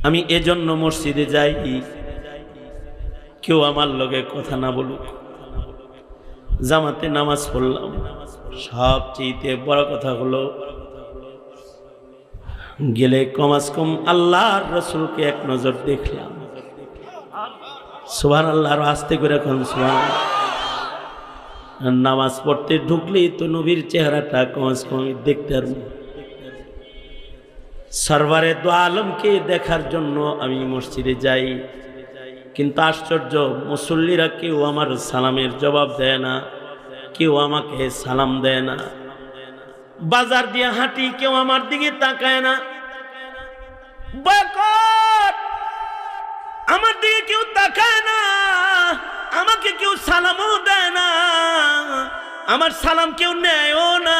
আমি এজন্য মসজিদে যাই, কেউ আমার লগে কথা না বলুক। জামাতে নামাজ পড়লাম, সবচেয়ে বড় কথা হলো গেলে কমাস কম আল্লাহর রসুলকে এক নজর দেখলাম। সুবহানাল্লাহ, আর আস্তে করে এখন সুবহানাল্লাহ। নামাজ পড়তে ঢুকলেই তো নবীর চেহারাটা কমাস কম দেখতে আর সরওয়ারে দো আলমকে দেখার জন্য আমি মসজিদে যাই। কিন্তু আশ্চর্য, মুসল্লিরা কেউ আমার সালামের জবাব দেয় না, কেউ আমাকে সালাম দেয় না। বাজার দিয়ে হাঁটি, কেউ আমার দিকে তাকায় না। বয়কট, আমার দিকে কেউ তাকায় না, আমাকে কেউ সালামও দেয় না, আমার সালাম কেউ নেয়ও না।